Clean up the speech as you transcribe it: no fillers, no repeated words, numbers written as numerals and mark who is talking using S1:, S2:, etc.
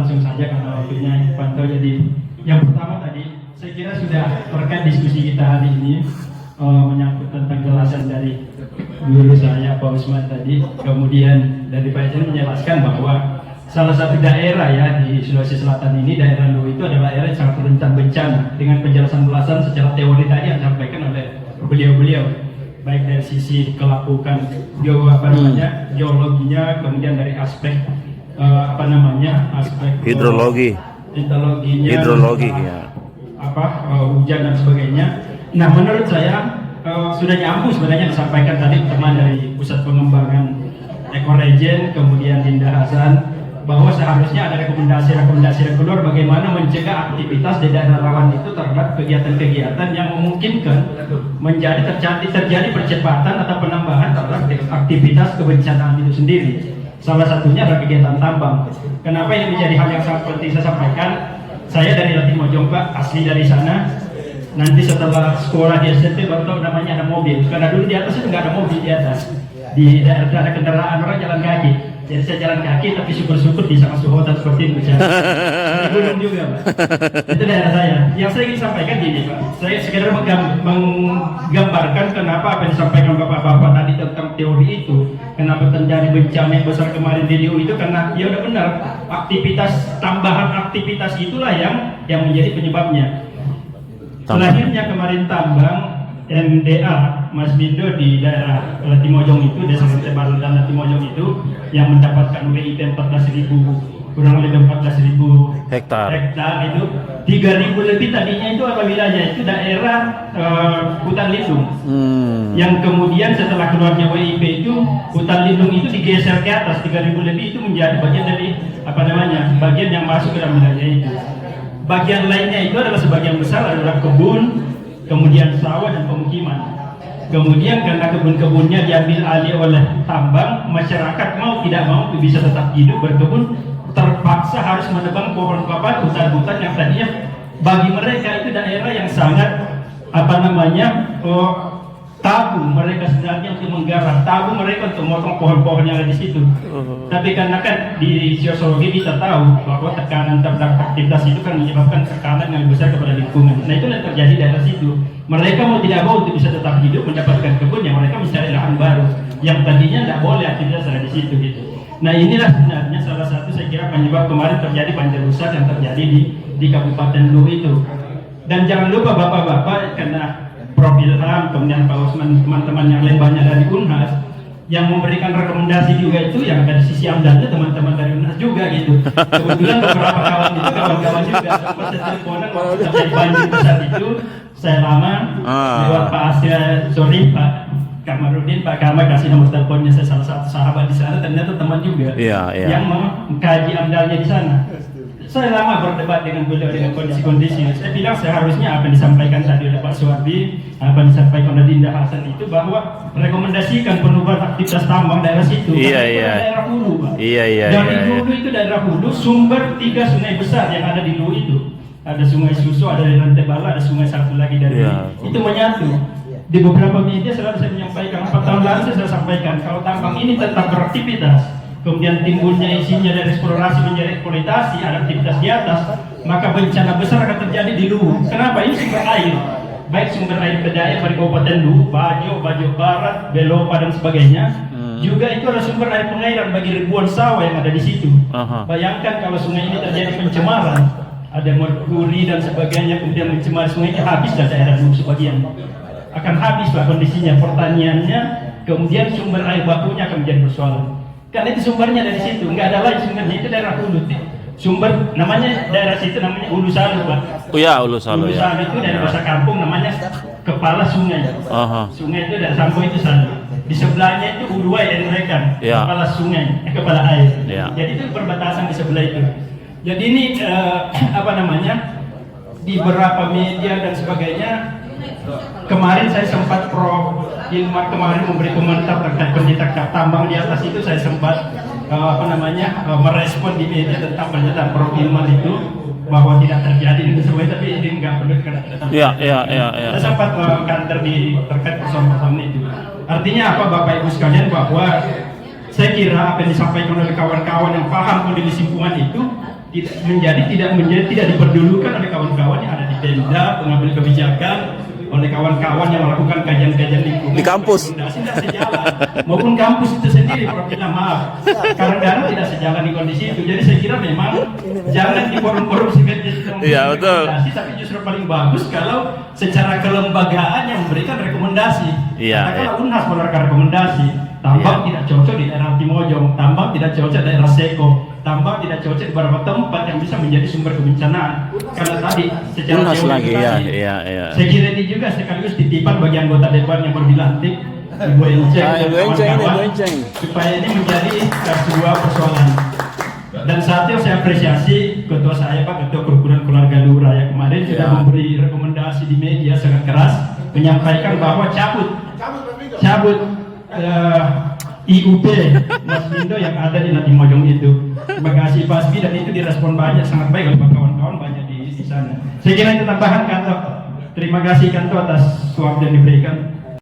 S1: langsung saja karena waktunya pantau. Jadi yang pertama tadi saya kira sudah terkait diskusi kita hari ini menyangkut tentang jelasan dari guru saya Pak Usman tadi. Kemudian dari Pak Esen menjelaskan bahwa salah satu daerah ya di Sulawesi Selatan ini, daerah Luwu itu adalah daerah yang sangat rentan bencana. Dengan penjelasan secara teori tadi yang disampaikan oleh beliau-beliau, baik dari sisi kelapukan geologinya, kemudian dari aspek aspek
S2: hidrologi ya,
S1: hujan dan sebagainya. Nah, menurut saya sudah nyambung sebenarnya disampaikan tadi teman dari Pusat Pengembangan Ekorejen, kemudian Dinda Hasan, bahwa seharusnya ada rekomendasi keluar bagaimana mencegah aktivitas di daerah rawan itu terhadap kegiatan-kegiatan yang memungkinkan terjadi percepatan atau penambahan terhadap aktivitas kebencanaan itu sendiri. Salah satunya adalah kegiatan tambang. Kenapa ini menjadi hal yang sangat penting saya sampaikan? Saya dari Latimojong Pak, asli dari sana. Nanti setelah sekolah di SMP baru tahu namanya ada mobil. Karena dulu di atas itu nggak ada mobil di atas. Di daerah ada kendaraan, orang jalan kaki. Jadi saya jalan kaki tapi syukur-syukur bisa masuk hotel seperti itu. Di gunung juga Pak. Itu daerah saya. Yang saya ingin sampaikan gini Pak. Saya sekedar menggambarkan kenapa apa yang disampaikan Bapak-Bapak tadi tentang teori itu. Kenapa terjadi bencana yang besar kemarin di Riau itu, karena ya udah benar, tambahan aktivitas itulah yang menjadi penyebabnya. Selanjutnya kemarin tambang MDA Mas Bindo di daerah Latimojong itu, desa Baru dan Latimojong itu yang mendapatkan WIP 14.000, kurang lebih 14.000 hektar itu, 3.000 lebih tadinya itu apa wilayah itu daerah hutan lindung. Yang kemudian setelah keluarnya WIP itu hutan lindung itu digeser ke atas, 3.000 lebih itu menjadi bagian dari bagian yang masuk ke dalam wilayah itu. Bagian lainnya itu adalah sebagian besar adalah kebun, kemudian sawah dan pemukiman. Kemudian karena kebun-kebunnya diambil alih oleh tambang, masyarakat mau tidak mau bisa tetap hidup berkebun, terpaksa harus menebang pohon-pohon, hutan-hutan yang tadinya bagi mereka itu daerah yang sangat tabu mereka sebenarnya untuk menggarap, tabu mereka untuk memotong pohon-pohon yang ada di situ. Tapi karena kan di sosiologi kita tahu bahwa tekanan terhadap aktivitas itu kan menyebabkan tekanan yang besar kepada lingkungan. Nah, itu yang terjadi di daerah situ. Mereka mau tidak mau untuk bisa tetap hidup mendapatkan kebun, yang mereka mencari lahan baru yang tadinya tidak boleh aktivitas ada di situ gitu. Nah, inilah sebenarnya salah satu saya kira penyebab kemarin terjadi banjir besar yang terjadi di Kabupaten Luwu itu. Dan jangan lupa Bapak-bapak, karena Prof. Ilham, kemudian Pak Usman, teman-teman yang lain banyak dari Unhas yang memberikan rekomendasi juga itu, yang dari sisi AMDAL itu teman-teman dari Unhas juga gitu. Kebetulan beberapa kawan itu kawan-kawan juga pas teleponan waktu terjadi banjir besar itu, saya lama lewat Pak Pak Kamarudin, Pak Kamar kasih nomor teleponnya, saya salah satu sahabat di sana, ternyata teman juga yang mengkaji AMDAL-nya di sana. Saya lama berdebat dengan beliau dengan kondisi-kondisi. Saya bilang seharusnya apa yang disampaikan tadi oleh Pak Suwardi, apa yang disampaikan oleh Dinda Hasan itu, bahwa rekomendasikan penurunan aktivitas tambang daerah situ. Daerah hulu, Pak. Dari hulu itu daerah hulu, sumber 3 sungai besar yang ada di Luwu itu. Ada Sungai Susu, ada di Rantebala, ada sungai satu lagi dari itu menyatu. Di beberapa media selalu saya menyampaikan, 4 tahun lalu saya sampaikan, kalau tambang ini tetap beraktivitas, kemudian timbulnya isinya dari eksplorasi menjadi eksploitasi, ada aktivitas di atas, maka bencana besar akan terjadi di Luwu. Kenapa? Ini sumber air, baik sumber air Bedaya pada Kabupaten Luwu, Bajo Barat, Belopa dan sebagainya. Juga itu adalah sumber air pengairan bagi ribuan sawah yang ada di situ. Bayangkan kalau sungai ini terjadi pencemaran, ada merkuri dan sebagainya, kemudian mencemari sungai, habislah daerah Luwu sebagian. Akan habislah kondisinya, pertaniannya, kemudian sumber air bakunya akan menjadi persoalan. Karena itu sumbernya dari situ, nggak ada lain sumbernya, itu daerah hulu. Sumber namanya daerah situ namanya Hulu Salu, Pak.
S2: Hulu Salu
S1: itu dari bahasa kampung namanya kepala sungai. Sungai itu dari Sampo itu Salu. Di sebelahnya itu Huluai yang mereka, kepala sungai, kepala air. Jadi itu perbatasan di sebelah itu. Jadi ini di beberapa media dan sebagainya. Kemarin saya sempat Prof. Ilmar kemarin memberi komentar terkait penyitaan tambang di atas itu, saya sempat merespon di media tentang pernyataan Prof. Ilmar itu bahwa tidak terjadi itu semuanya, tapi ini nggak perlu karena saya sempat kantor di terkait persoalan itu. Artinya apa Bapak Ibu sekalian, bahwa saya kira apa yang disampaikan oleh kawan-kawan yang paham kondisi lingkungan itu tidak diperdulikan oleh kawan-kawan yang ada di Pemda, pengambil kebijakan, oleh kawan-kawan yang melakukan kajian-kajian lingkungan
S2: Di kampus.
S1: tidak sejalan maupun kampus itu sendiri. Prof. Maaf, kadang-kadang tidak sejalan di kondisi itu. Jadi saya kira memang jangan di forum-forum seperti
S2: Iya, betul.
S1: tapi justru paling bagus kalau secara kelembagaan yang memberikan rekomendasi.
S2: Iya,
S1: Katakanlah
S2: iya.
S1: Unhas mengeluarkan rekomendasi, tambang tidak cocok di daerah Timojong, tambang tidak cocok di daerah Seko, tambang tidak cocok di beberapa tempat yang bisa menjadi sumber kebencanaan. Karena tadi secara
S2: Unhas
S1: teori
S2: lagi,
S1: tadi,
S2: iya.
S1: saya kira ini juga sekaligus titipan bagi anggota dewan yang baru dilantik, Ibu Enceng dan
S2: Ibu Enceng ini,
S1: kawan-kawan,
S2: Ibu Enceng.
S1: supaya ini menjadi sebuah persoalan. Dan saat itu saya apresiasi ketua saya Pak, Ketua Kerukunan Keluarga Lurah yang kemarin sudah memberi rekomendasi di media sangat keras, menyampaikan bahwa cabut IUP Mas Mindo yang ada di Timojong itu. Terima kasih Pak Asbi, dan itu direspon banyak, sangat baik oleh kawan-kawan banyak di sana. Saya kira itu tambahan Kanto. Terima kasih Kanto atas waktu yang diberikan.